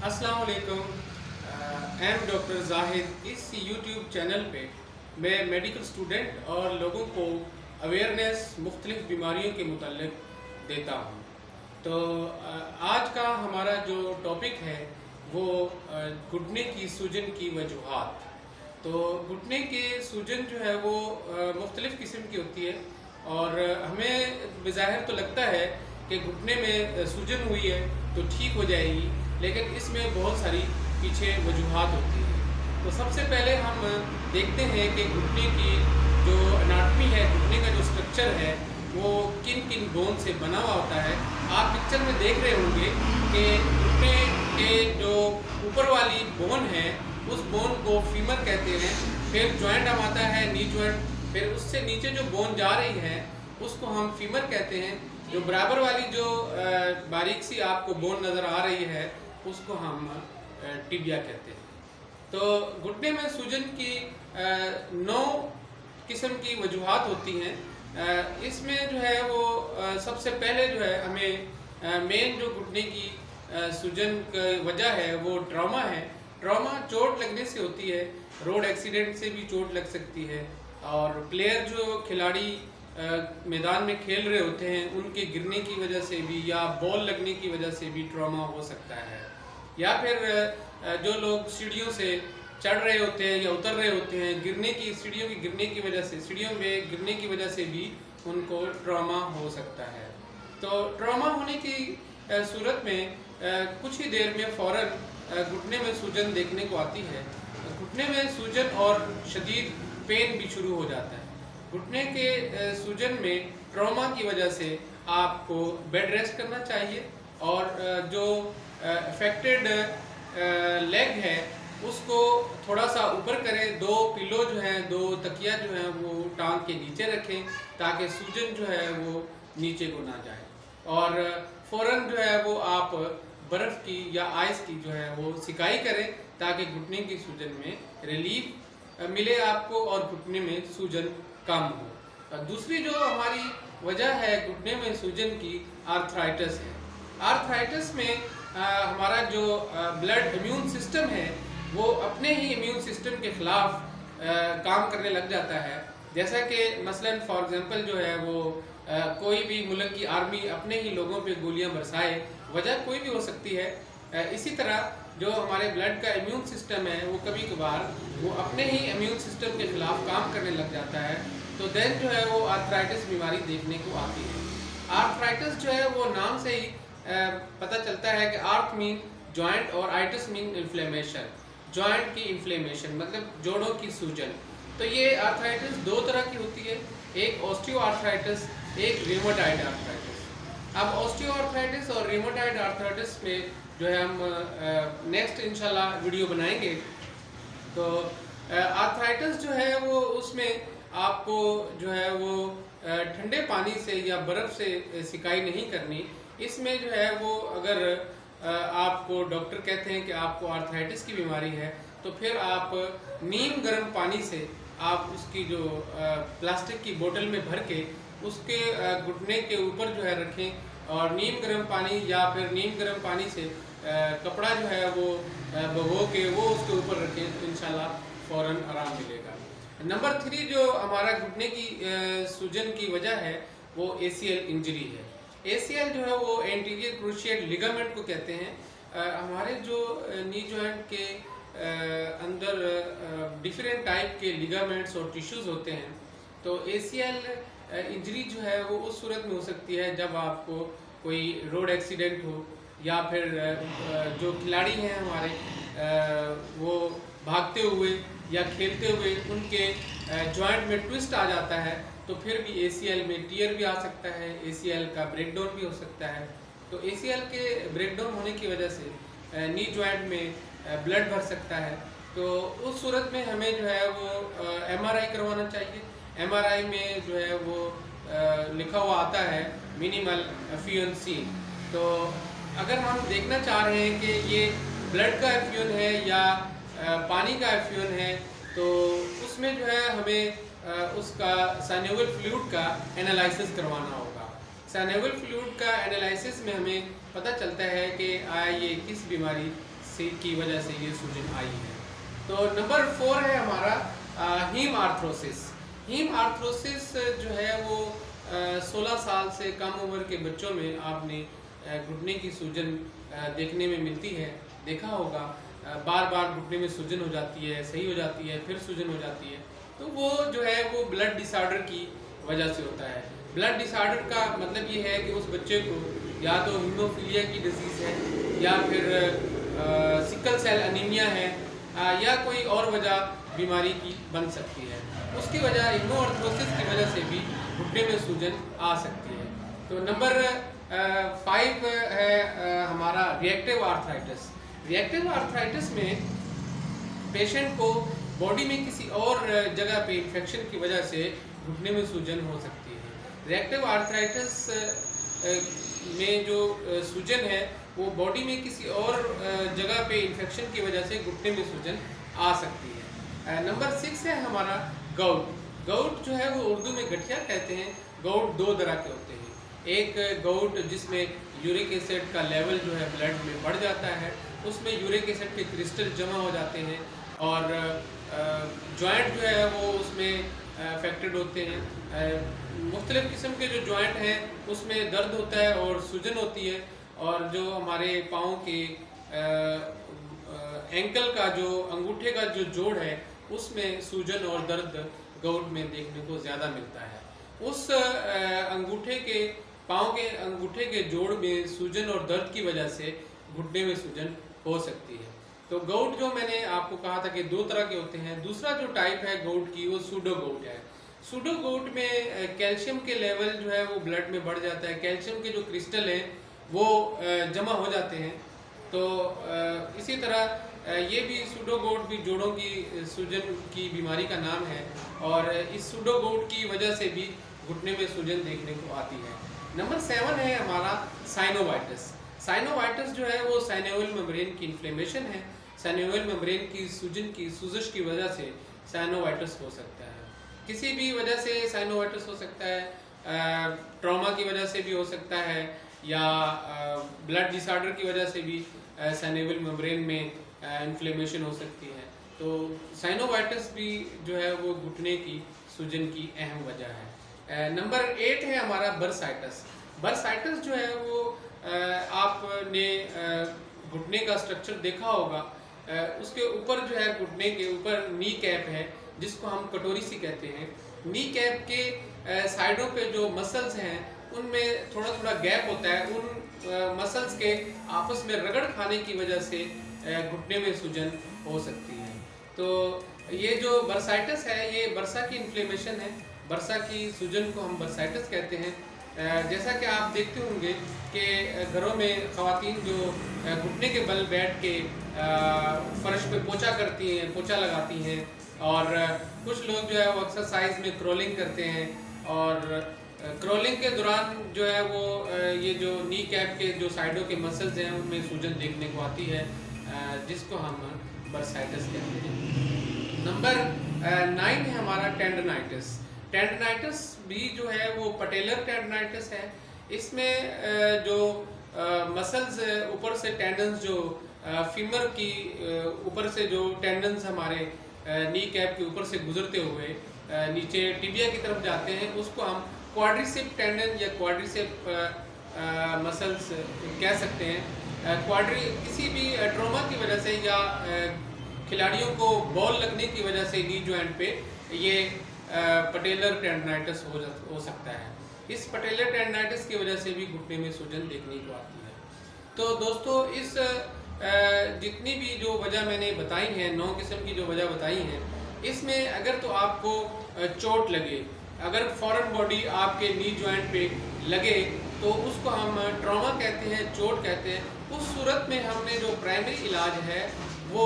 अस्सलाम वालेकुम। M doctor Zahid. इस यूट्यूब चैनल पे मैं मेडिकल स्टूडेंट और लोगों को अवेयरनेस मुख्तलिफ बीमारियों के मुताल्लिक देता हूँ। तो आज का हमारा जो टॉपिक है वो घुटने की सूजन की वजूहात। तो घुटने के सूजन जो है वो मुख्तलिफ किस्म की होती है और हमें बज़ाहिर तो लगता है कि घुटने में सूजन हुई है तो ठीक हो जाएगी, लेकिन इसमें बहुत सारी पीछे वजूहात होती हैं। तो सबसे पहले हम देखते हैं कि घुटने की जो अनाटमी है, घुटने का जो स्ट्रक्चर है वो किन किन बोन से बना हुआ होता है। आप पिक्चर में देख रहे होंगे कि घुटने के जो ऊपर वाली बोन है उस बोन को फीमर कहते हैं। फिर जॉइंट हम आता है नी जॉइंट, फिर उससे नीचे जो बोन जा रही है उसको हम फीमर कहते हैं। जो बराबर वाली जो बारीक सी आपको बोन नज़र आ रही है उसको हम टिबिया कहते हैं। तो घुटने में सूजन की 9 किस्म की वजूहात होती हैं। इसमें जो है वो सबसे पहले जो है हमें मेन जो घुटने की सूजन की वजह है वो ट्रॉमा है। ट्रॉमा चोट लगने से होती है, रोड एक्सीडेंट से भी चोट लग सकती है, और प्लेयर जो खिलाड़ी मैदान में खेल रहे होते हैं उनके गिरने की वजह से भी या बॉल लगने की वजह से भी ट्रॉमा हो सकता है। या फिर जो लोग सीढ़ियों से चढ़ रहे होते हैं या उतर रहे होते हैं, सीढ़ियों की गिरने की वजह से, सीढ़ियों में गिरने की वजह से भी उनको ट्रॉमा हो सकता है। तो ट्रॉमा होने की सूरत में कुछ ही देर में फ़ौरन घुटने में सूजन देखने को आती है। घुटने में सूजन और शदीद पेन भी शुरू हो जाता है। घुटने के सूजन में ट्रॉमा की वजह से आपको बेड रेस्ट करना चाहिए और जो अफेक्टेड लेग है उसको थोड़ा सा ऊपर करें। 2 पिलो जो हैं, 2 तकिया जो हैं वो टांग के नीचे रखें ताकि सूजन जो है वो नीचे को ना जाए। और फ़ौरन जो है वो आप बर्फ़ की या आइस की जो है वो सिकाई करें ताकि घुटने की सूजन में रिलीफ मिले आपको और घुटने में सूजन कम हो। दूसरी जो हमारी वजह है घुटने में सूजन की, आर्थराइटिस है। आर्थराइटिस में हमारा जो ब्लड इम्यून सिस्टम है वो अपने ही इम्यून सिस्टम के ख़िलाफ़ काम करने लग जाता है। जैसा कि मसलन फॉर एग्ज़ाम्पल जो है वो कोई भी मुल्क की आर्मी अपने ही लोगों पे गोलियां बरसाए, वजह कोई भी हो सकती है। इसी तरह जो हमारे ब्लड का इम्यून सिस्टम है वो कभी कभार वो अपने ही इम्यून सिस्टम के ख़िलाफ़ काम करने लग जाता है, तो देन जो है वो आर्थराइटिस बीमारी देखने को आती है। आर्थराइटिस जो है वो नाम से ही पता चलता है कि आर्थ मीन जॉइंट और आइटिस मीन इन्फ्लेमेशन, जॉइंट की इन्फ्लेमेशन मतलब जोड़ों की सूजन। तो ये आर्थराइटिस 2 तरह की होती है, एक ऑस्टियो आर्थराइटिस, एक रियोमेटॉइड आर्थराइटिस। अब ऑस्टियो आर्थराइटिस और रियोमेटॉइड आर्थराइटिस में जो है हम नेक्स्ट इंशाल्लाह वीडियो बनाएंगे। तो आर्थराइटिस जो है वो उसमें आपको जो है वो ठंडे पानी से या बर्फ़ से सिकाई नहीं करनी। इसमें जो है वो अगर आपको डॉक्टर कहते हैं कि आपको आर्थराइटिस की बीमारी है तो फिर आप नीम गर्म पानी से आप उसकी जो प्लास्टिक की बोतल में भर के उसके घुटने के ऊपर जो है रखें और नीम गर्म पानी या फिर नीम गर्म पानी से कपड़ा जो है वो भिगो के वो उसके ऊपर रखें तो इंशाल्लाह फ़ौरन आराम मिलेगा। नंबर 3 जो हमारा घुटने की सूजन की वजह है वो ACL इंजरी है। ACL जो है वो एंटीरियर क्रूशिएट लिगामेंट को कहते हैं। हमारे जो नी जॉइंट के अंदर डिफरेंट टाइप के लिगामेंट्स और टिश्यूज़ होते हैं। तो ACL इंजरी जो है वो उस सूरत में हो सकती है जब आपको कोई रोड एक्सीडेंट हो या फिर जो खिलाड़ी हैं हमारे वो भागते हुए या खेलते हुए उनके जॉइंट में ट्विस्ट आ जाता है तो फिर भी ACL में टीयर भी आ सकता है, ACL का ब्रेकडाउन भी हो सकता है। तो ACL के ब्रेकडाउन होने की वजह से नी जॉइंट में ब्लड भर सकता है। तो उस सूरत में हमें जो है वो MRI करवाना चाहिए। MRI में जो है वो लिखा हुआ आता है मिनिमल एफिशिएंसी। तो अगर हम देखना चाह रहे हैं कि ये ब्लड का एफिशिएंट है या पानी का एफिशिएंट है तो उसमें जो है हमें उसका साइनोवियल फ्लूइड का एनालिसिस करवाना होगा। साइनोवियल फ्लूइड का एनालिसिस में हमें पता चलता है कि ये किस बीमारी से की वजह से ये सूजन आई है। तो नंबर 4 है हमारा हीम आर्थरोसिस। हीम आर्थरोसिस जो है वो 16 साल से कम उम्र के बच्चों में आपने घुटने की सूजन देखने में मिलती है, देखा होगा। बार बार घुटने में सूजन हो जाती है, सही हो जाती है, फिर सूजन हो जाती है। तो वो जो है वो ब्लड डिसऑर्डर की वजह से होता है। ब्लड डिसऑर्डर का मतलब ये है कि उस बच्चे को या तो हीमोफीलिया की डिजीज़ है, या फिर सिकल सेल अनीमिया है, या कोई और वजह बीमारी की बन सकती है। उसकी वजह हीमोआर्थरोसिस की वजह से भी घुटने में सूजन आ सकती है। तो नंबर 5 है हमारा रिएक्टिव आर्थराइटिस। रिएक्टिव आर्थराइटिस में पेशेंट को बॉडी में किसी और जगह पे इन्फेक्शन की वजह से घुटने में सूजन हो सकती है। रिएक्टिव आर्थराइटिस में जो सूजन है वो बॉडी में किसी और जगह पे इन्फेक्शन की वजह से घुटने में सूजन आ सकती है। नंबर 6 है हमारा गाउट। गाउट जो है वो उर्दू में गठिया कहते हैं। गाउट 2 तरह के होते हैं। एक गाउट जिसमें यूरिक एसिड का लेवल जो है ब्लड में बढ़ जाता है, उसमें यूरिक एसिड के क्रिस्टल जमा हो जाते हैं और जॉइंट जो है वो उसमें अफेक्टेड होते हैं। मुख्तलिफ़ किस्म के जो जॉइंट हैं उसमें दर्द होता है और सूजन होती है, और जो हमारे पाँव के एंकल का जो अंगूठे का जो जोड़ है उसमें सूजन और दर्द गाउट में देखने को ज़्यादा मिलता है। उस अंगूठे के पाँव के अंगूठे के जोड़ में सूजन और दर्द की वजह से घुटने में सूजन हो सकती है। तो गाउट जो मैंने आपको कहा था कि 2 तरह के होते हैं। दूसरा जो टाइप है गाउट की वो सूडो गाउट है। सूडो गाउट में कैल्शियम के लेवल जो है वो ब्लड में बढ़ जाता है, कैल्शियम के जो क्रिस्टल हैं वो जमा हो जाते हैं। तो इसी तरह ये भी सूडो गाउट भी जोड़ों की सूजन की बीमारी का नाम है, और इस सूडो गाउट की वजह से भी घुटने में सूजन देखने को आती है। नंबर 7 है हमारा साइनोवाइटिस। साइनोवाइटिस जो है वो साइनोवियल मेम्ब्रेन की इन्फ्लेमेशन है। साइनोवियल मेम्ब्रेन की सूजश की वजह से साइनोवाइटिस हो सकता है। किसी भी वजह से साइनोवाइटिस हो सकता है, ट्रॉमा की वजह से भी हो सकता है, या ब्लड डिसऑर्डर की वजह से भी साइनोवियल मेम्ब्रेन में इन्फ्लेमेशन हो सकती है। तो साइनोवाइटिस भी जो है वो घुटने की सूजन की अहम वजह है। नंबर 8 है हमारा बर्साइटिस। बर्साइटिस जो है वो आपने घुटने का स्ट्रक्चर देखा होगा। उसके ऊपर जो है घुटने के ऊपर नी कैप है जिसको हम कटोरी सी कहते हैं। नी कैप के साइडों पे जो मसल्स हैं उनमें थोड़ा थोड़ा गैप होता है। उन मसल्स के आपस में रगड़ खाने की वजह से घुटने में सूजन हो सकती है। तो ये जो बर्साइटिस है ये बर्सा की इन्फ्लेमेशन है। बर्सा की सूजन को हम बर्साइटिस कहते हैं। जैसा कि आप देखते होंगे कि घरों में ख़वातीन जो घुटने के बल बैठ के फर्श पे पोछा करती हैं, पोछा लगाती हैं, और कुछ लोग जो है वो एक्सरसाइज में क्रॉलिंग करते हैं, और क्रॉलिंग के दौरान जो है वो ये जो नी कैप के जो साइडों के मसल्स हैं उनमें सूजन देखने को आती है, जिसको हम बर्साइटिस कहते हैं। नंबर 9 है हमारा टेंडनाइटिस। टेंडनाइटिस भी जो है वो पटेलर टेंडनाइटिस है। इसमें जो मसल्स ऊपर से टेंडन्स जो फीमर की ऊपर से जो टेंडन्स हमारे नी कैप के ऊपर से गुजरते हुए नीचे टिबिया की तरफ जाते हैं, उसको हम क्वाड्रिसेप टेंडन या क्वाड्रिसेप मसल्स कह सकते हैं। किसी भी ट्रॉमा की वजह से या खिलाड़ियों को बॉल लगने की वजह से नी जॉइंट पे ये पटेलर टेंडनाइटिस हो सकता है। इस पटेलर टेंडनाइटिस की वजह से भी घुटने में सूजन देखने को आती है। तो दोस्तों इस जितनी भी जो वजह मैंने बताई हैं, 9 किस्म की जो वजह बताई हैं, इसमें अगर तो आपको चोट लगे, अगर फॉरेन बॉडी आपके नी जॉइंट पे लगे तो उसको हम ट्रॉमा कहते हैं, चोट कहते हैं। उस सूरत में हमने जो प्राइमरी इलाज है वो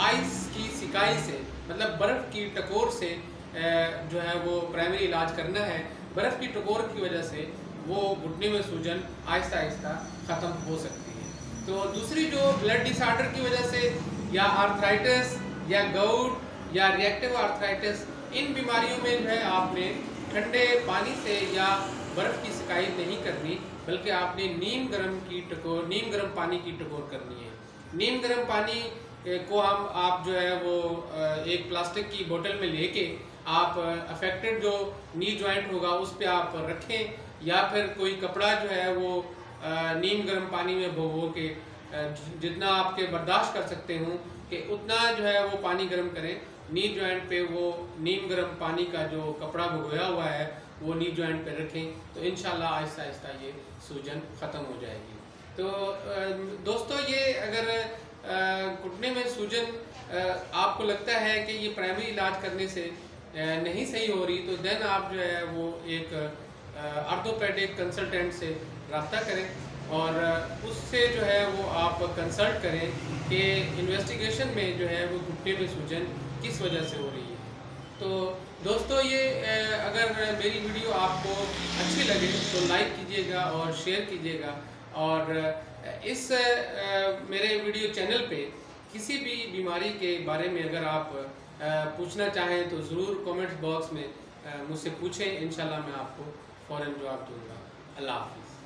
आइस की सिकाई से, मतलब बर्फ़ की टकोर से जो है वो प्राइमरी इलाज करना है। बर्फ़ की टकोर की वजह से वो घुटने में सूजन आहिस्ता आहिस्ता ख़त्म हो सकती है। तो दूसरी जो ब्लड डिसऑर्डर की वजह से या आर्थराइटिस या गाउट या रिएक्टिव आर्थराइटिस, इन बीमारियों में जो है आपने ठंडे पानी से या बर्फ़ की सिकाई नहीं करनी, बल्कि आपने नीम गर्म पानी की टकोर करनी है। नीम गर्म पानी को आप जो है वो एक प्लास्टिक की बोतल में लेके आप अफेक्टेड जो नी जॉइंट होगा उस पर आप रखें, या फिर कोई कपड़ा जो है वो नीम गर्म पानी में भिगो के जितना आपके बर्दाश्त कर सकते हों कि उतना जो है वो पानी गर्म करें। नी जॉइंट पे वो नीम गर्म पानी का जो कपड़ा भिगोया हुआ है वो नी जॉइंट पे रखें, तो इंशाल्लाह आहिस्ता आहिस्ता ये सूजन ख़त्म हो जाएगी। तो दोस्तों, ये अगर घुटने में सूजन आपको लगता है कि ये प्राइमरी इलाज करने से नहीं सही हो रही, तो देन आप जो है वो एक ऑर्थोपेडिक कंसल्टेंट से रब्ता करें और उससे जो है वो आप कंसल्ट करें कि इन्वेस्टिगेशन में जो है वो घुटने में सूजन किस वजह से हो रही है। तो दोस्तों, ये अगर मेरी वीडियो आपको अच्छी लगे तो लाइक कीजिएगा और शेयर कीजिएगा, और इस मेरे वीडियो चैनल पे किसी भी बीमारी के बारे में अगर आप पूछना चाहें तो ज़रूर कमेंट्स बॉक्स में मुझसे पूछें। इंशाल्लाह मैं आपको फ़ौरन जवाब दूँगा। अल्लाह हाफ़िज़।